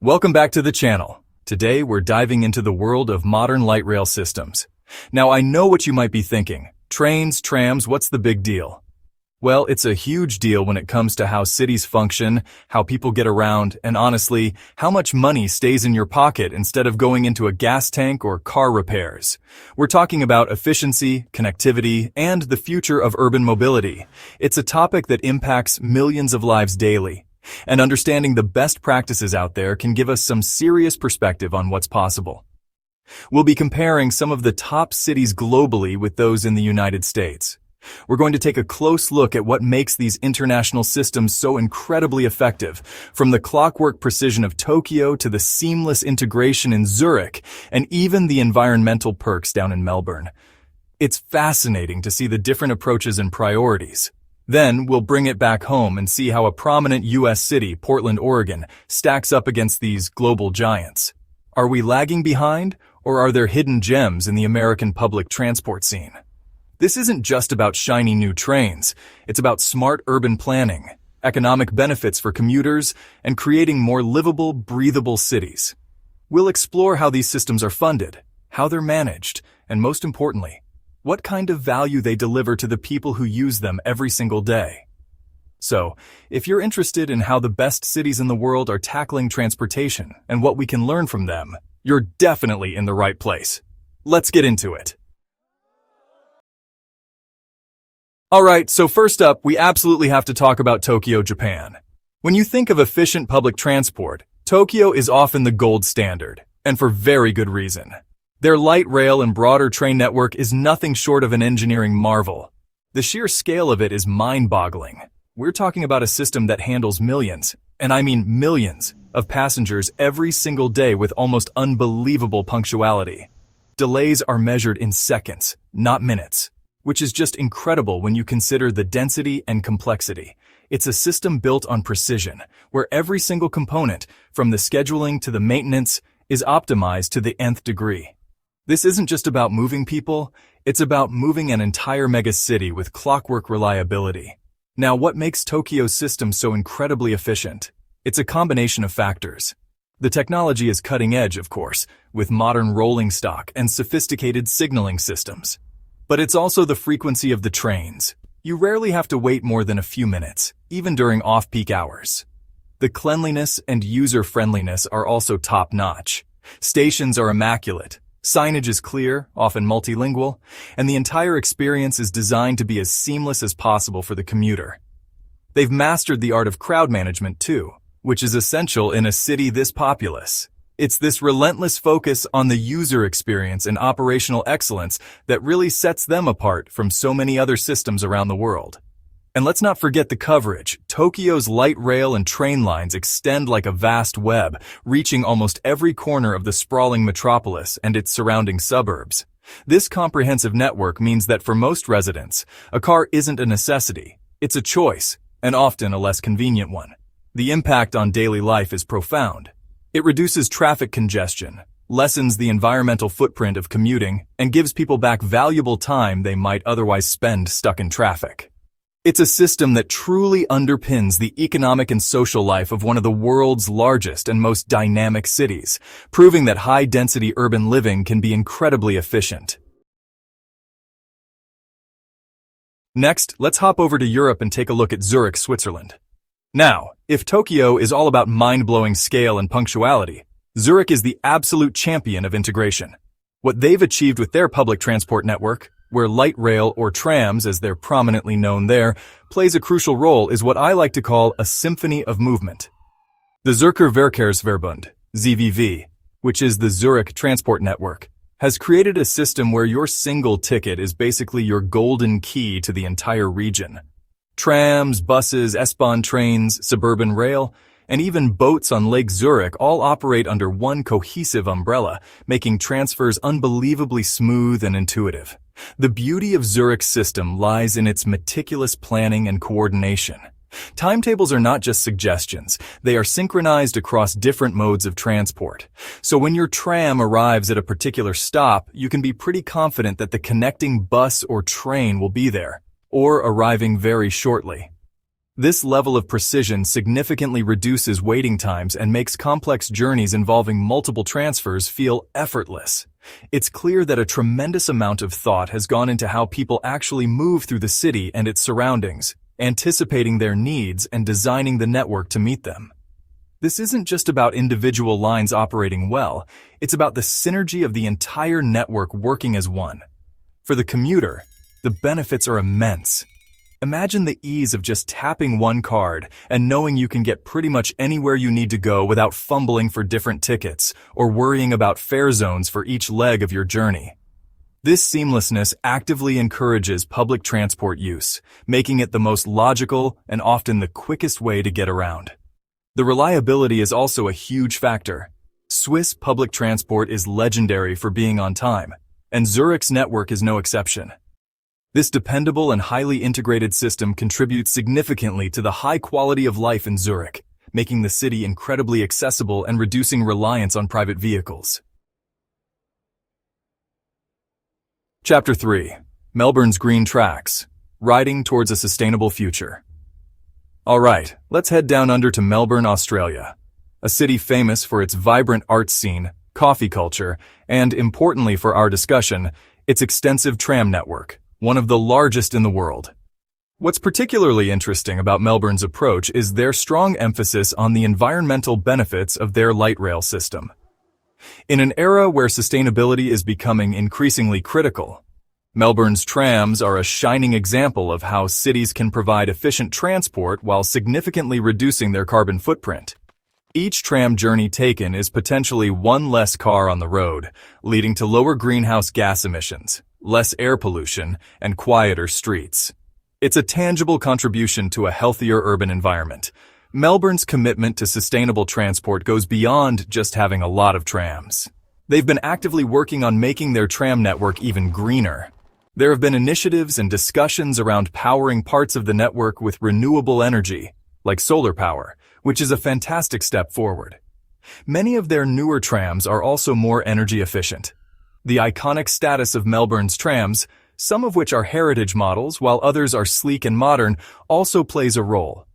Welcome back to the channel. Today we're diving into the world of modern light rail systems. Now I know what you might be thinking. Trains, trams, what's the big deal? Well, it's a huge deal when it comes to how cities function, how people get around, and honestly, how much money stays in your pocket instead of going into a gas tank or car repairs. We're talking about efficiency, connectivity, and the future of urban mobility. It's a topic that impacts millions of lives daily. And understanding the best practices out there can give us some serious perspective on what's possible. We'll be comparing some of the top cities globally with those in the United States. We're going to take a close look at what makes these international systems so incredibly effective, from the clockwork precision of Tokyo to the seamless integration in Zurich, and even the environmental perks down in Melbourne. It's fascinating to see the different approaches and priorities. Then we'll bring it back home and see how a prominent U.S. city, Portland, Oregon, stacks up against these global giants. Are we lagging behind, or are there hidden gems in the American public transport scene? This isn't just about shiny new trains. It's about smart urban planning, economic benefits for commuters, and creating more livable, breathable cities. We'll explore how these systems are funded, how they're managed, and most importantly, what kind of value they deliver to the people who use them every single day. So, if you're interested in how the best cities in the world are tackling transportation and what we can learn from them, you're definitely in the right place. Let's get into it. Alright, so first up, we absolutely have to talk about Tokyo, Japan. When you think of efficient public transport, Tokyo is often the gold standard, and for very good reason. Their light rail and broader train network is nothing short of an engineering marvel. The sheer scale of it is mind-boggling. We're talking about a system that handles millions, and I mean millions, of passengers every single day with almost unbelievable punctuality. Delays are measured in seconds, not minutes, which is just incredible when you consider the density and complexity. It's a system built on precision, where every single component, from the scheduling to the maintenance, is optimized to the nth degree. This isn't just about moving people, it's about moving an entire megacity with clockwork reliability. Now, what makes Tokyo's system so incredibly efficient? It's a combination of factors. The technology is cutting edge, of course, with modern rolling stock and sophisticated signaling systems. But it's also the frequency of the trains. You rarely have to wait more than a few minutes, even during off-peak hours. The cleanliness and user-friendliness are also top-notch. Stations are immaculate. Signage is clear, often multilingual, and the entire experience is designed to be as seamless as possible for the commuter. They've mastered the art of crowd management too, which is essential in a city this populous. It's this relentless focus on the user experience and operational excellence that really sets them apart from so many other systems around the world. And let's not forget the coverage. Tokyo's light rail and train lines extend like a vast web, reaching almost every corner of the sprawling metropolis and its surrounding suburbs. This comprehensive network means that for most residents, a car isn't a necessity. It's a choice, and often a less convenient one. The impact on daily life is profound. It reduces traffic congestion, lessens the environmental footprint of commuting, and gives people back valuable time they might otherwise spend stuck in traffic. It's a system that truly underpins the economic and social life of one of the world's largest and most dynamic cities, proving that high-density urban living can be incredibly efficient. Next, let's hop over to Europe and take a look at Zurich, Switzerland. Now, if Tokyo is all about mind-blowing scale and punctuality, Zurich is the absolute champion of integration. What they've achieved with their public transport network, where light rail or trams, as they're prominently known there, plays a crucial role, is what I like to call a symphony of movement. The Zürcher Verkehrsverbund, ZVV, which is the Zurich transport network, has created a system where your single ticket is basically your golden key to the entire region. Trams, buses, S-Bahn trains, suburban rail, and even boats on Lake Zurich all operate under one cohesive umbrella, making transfers unbelievably smooth and intuitive. The beauty of Zurich's system lies in its meticulous planning and coordination. Timetables are not just suggestions, they are synchronized across different modes of transport. So when your tram arrives at a particular stop, you can be pretty confident that the connecting bus or train will be there, or arriving very shortly. This level of precision significantly reduces waiting times and makes complex journeys involving multiple transfers feel effortless. It's clear that a tremendous amount of thought has gone into how people actually move through the city and its surroundings, anticipating their needs and designing the network to meet them. This isn't just about individual lines operating well, it's about the synergy of the entire network working as one. For the commuter, the benefits are immense. Imagine the ease of just tapping one card and knowing you can get pretty much anywhere you need to go without fumbling for different tickets or worrying about fare zones for each leg of your journey. This seamlessness actively encourages public transport use, making it the most logical and often the quickest way to get around. The reliability is also a huge factor. Swiss public transport is legendary for being on time, and Zurich's network is no exception. This dependable and highly integrated system contributes significantly to the high quality of life in Zurich, making the city incredibly accessible and reducing reliance on private vehicles. Chapter 3. Melbourne's Green Tracks, Riding Towards a Sustainable Future. Alright, let's head down under to Melbourne, Australia, a city famous for its vibrant art scene, coffee culture, and, importantly for our discussion, its extensive tram network, one of the largest in the world. What's particularly interesting about Melbourne's approach is their strong emphasis on the environmental benefits of their light rail system. In an era where sustainability is becoming increasingly critical, Melbourne's trams are a shining example of how cities can provide efficient transport while significantly reducing their carbon footprint. Each tram journey taken is potentially one less car on the road, leading to lower greenhouse gas emissions, less air pollution, and quieter streets. It's a tangible contribution to a healthier urban environment. Melbourne's commitment to sustainable transport goes beyond just having a lot of trams. They've been actively working on making their tram network even greener. There have been initiatives and discussions around powering parts of the network with renewable energy, like solar power, which is a fantastic step forward. Many of their newer trams are also more energy efficient. The iconic status of Melbourne's trams, some of which are heritage models while others are sleek and modern, also plays a role.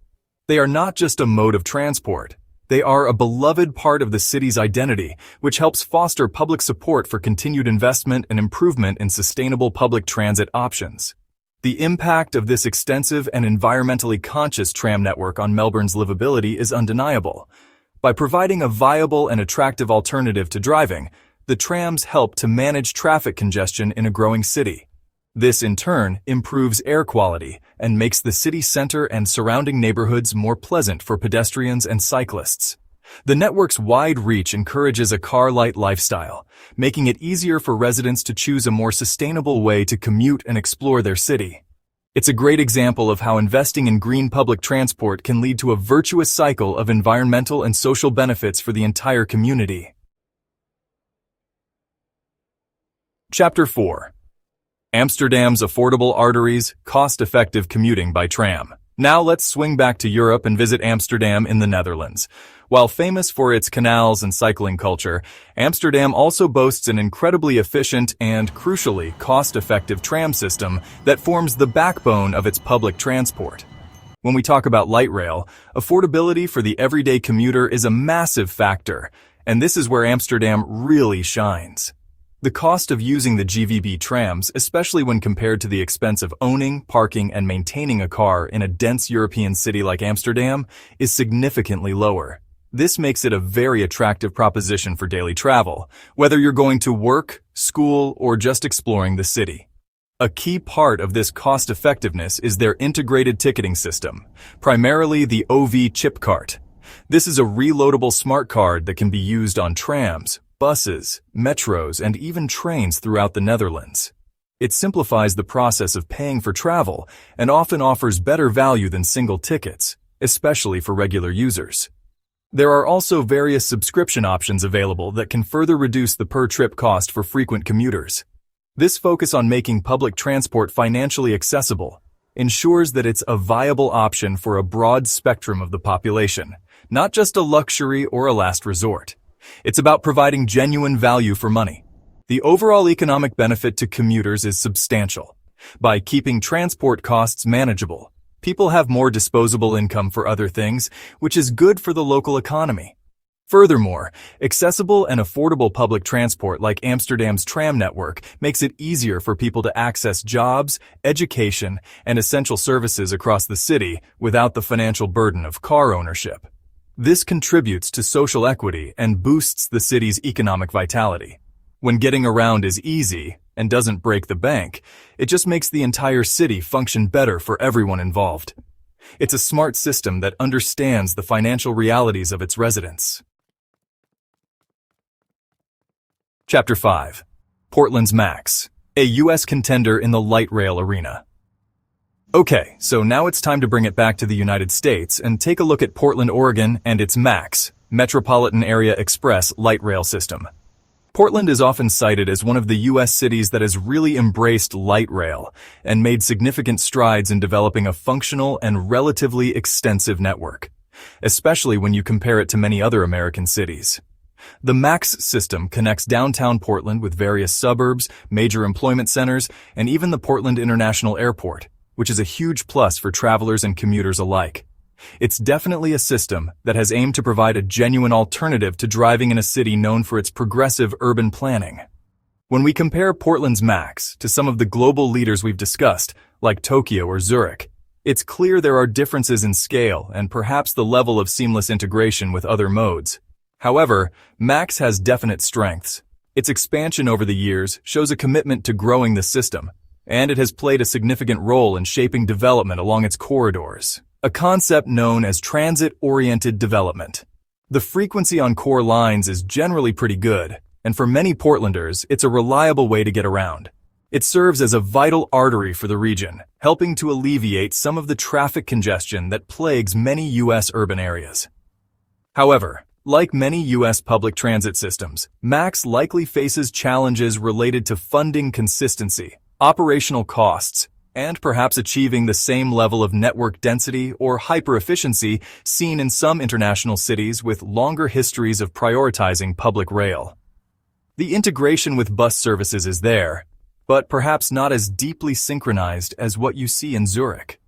They are not just a mode of transport. They are a beloved part of the city's identity, which helps foster public support for continued investment and improvement in sustainable public transit options. The impact of this extensive and environmentally conscious tram network on Melbourne's livability is undeniable. By providing a viable and attractive alternative to driving, the trams help to manage traffic congestion in a growing city. This, in turn, improves air quality and makes the city center and surrounding neighborhoods more pleasant for pedestrians and cyclists. The network's wide reach encourages a car-light lifestyle, making it easier for residents to choose a more sustainable way to commute and explore their city. It's a great example of how investing in green public transport can lead to a virtuous cycle of environmental and social benefits for the entire community. Chapter 4. Amsterdam's affordable arteries, cost-effective commuting by tram. Now let's swing back to Europe and visit Amsterdam in the Netherlands. While famous for its canals and cycling culture, Amsterdam also boasts an incredibly efficient and, crucially, cost-effective tram system that forms the backbone of its public transport. When we talk about light rail, affordability for the everyday commuter is a massive factor, and this is where Amsterdam really shines. The cost of using the GVB trams, especially when compared to the expense of owning, parking, and maintaining a car in a dense European city like Amsterdam, is significantly lower. This makes it a very attractive proposition for daily travel, whether you're going to work, school, or just exploring the city. A key part of this cost-effectiveness is their integrated ticketing system, primarily the OV chip card. This is a reloadable smart card that can be used on trams, buses, metros, and even trains throughout the Netherlands. It simplifies the process of paying for travel and often offers better value than single tickets, especially for regular users. There are also various subscription options available that can further reduce the per-trip cost for frequent commuters. This focus on making public transport financially accessible ensures that it's a viable option for a broad spectrum of the population, not just a luxury or a last resort. It's about providing genuine value for money. The overall economic benefit to commuters is substantial. By keeping transport costs manageable, People have more disposable income for other things, which is good for the local economy. Furthermore, accessible and affordable public transport like Amsterdam's tram network makes it easier for people to access jobs, education, and essential services across the city without the financial burden of car ownership. This contributes to social equity and boosts the city's economic vitality. When getting around is easy and doesn't break the bank, it just makes the entire city function better for everyone involved. It's a smart system that understands the financial realities of its residents. Chapter 5. Portland's Max, a U.S. contender in the light rail arena. Okay, so now it's time to bring it back to the United States and take a look at Portland, Oregon and its MAX, Metropolitan Area Express light rail system. Portland is often cited as one of the U.S. cities that has really embraced light rail and made significant strides in developing a functional and relatively extensive network, especially when you compare it to many other American cities. The MAX system connects downtown Portland with various suburbs, major employment centers, and even the Portland International Airport, which is a huge plus for travelers and commuters alike. It's definitely a system that has aimed to provide a genuine alternative to driving in a city known for its progressive urban planning. When we compare Portland's MAX to some of the global leaders we've discussed, like Tokyo or Zurich, it's clear there are differences in scale and perhaps the level of seamless integration with other modes. However, MAX has definite strengths. Its expansion over the years shows a commitment to growing the system, and it has played a significant role in shaping development along its corridors, a concept known as transit-oriented development. The frequency on core lines is generally pretty good, and for many Portlanders, it's a reliable way to get around. It serves as a vital artery for the region, helping to alleviate some of the traffic congestion that plagues many U.S. urban areas. However, like many U.S. public transit systems, MAX likely faces challenges related to funding consistency, operational costs, and perhaps achieving the same level of network density or hyper-efficiency seen in some international cities with longer histories of prioritizing public rail. The integration with bus services is there, but perhaps not as deeply synchronized as what you see in Zurich.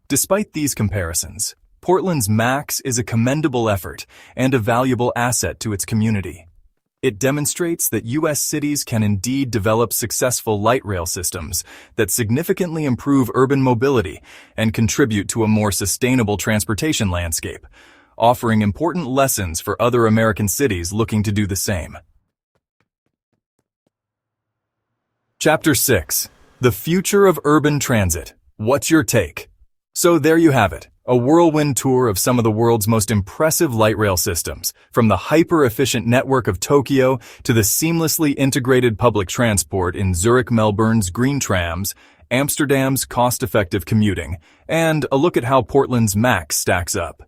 Despite these comparisons, Portland's MAX is a commendable effort and a valuable asset to its community. It demonstrates that U.S. cities can indeed develop successful light rail systems that significantly improve urban mobility and contribute to a more sustainable transportation landscape, offering important lessons for other American cities looking to do the same. Chapter 6. The Future of Urban Transit. What's your take? So there you have it. A whirlwind tour of some of the world's most impressive light rail systems, from the hyper-efficient network of Tokyo to the seamlessly integrated public transport in Zurich Melbourne's green trams, Amsterdam's cost-effective commuting, and a look at how Portland's MAX stacks up.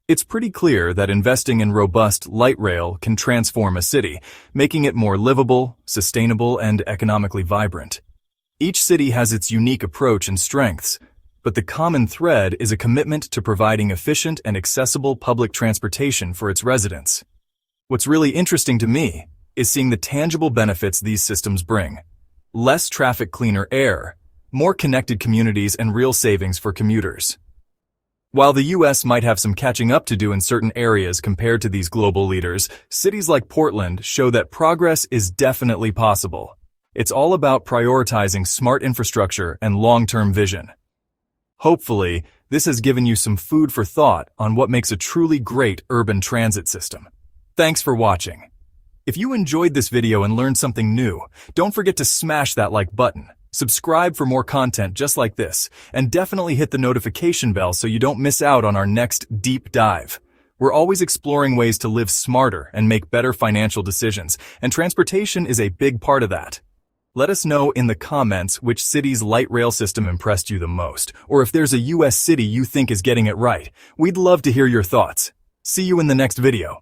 It's pretty clear that investing in robust light rail can transform a city, making it more livable, sustainable, and economically vibrant. Each city has its unique approach and strengths, but the common thread is a commitment to providing efficient and accessible public transportation for its residents. What's really interesting to me is seeing the tangible benefits these systems bring. Less traffic, cleaner air, more connected communities, and real savings for commuters. While the U.S. might have some catching up to do in certain areas compared to these global leaders, cities like Portland show that progress is definitely possible. It's all about prioritizing smart infrastructure and long-term vision. Hopefully, this has given you some food for thought on what makes a truly great urban transit system. Thanks for watching. If you enjoyed this video and learned something new, don't forget to smash that like button, subscribe for more content just like this, and definitely hit the notification bell so you don't miss out on our next deep dive. We're always exploring ways to live smarter and make better financial decisions, and transportation is a big part of that. Let us know in the comments which city's light rail system impressed you the most, or if there's a U.S. city you think is getting it right. We'd love to hear your thoughts. See you in the next video.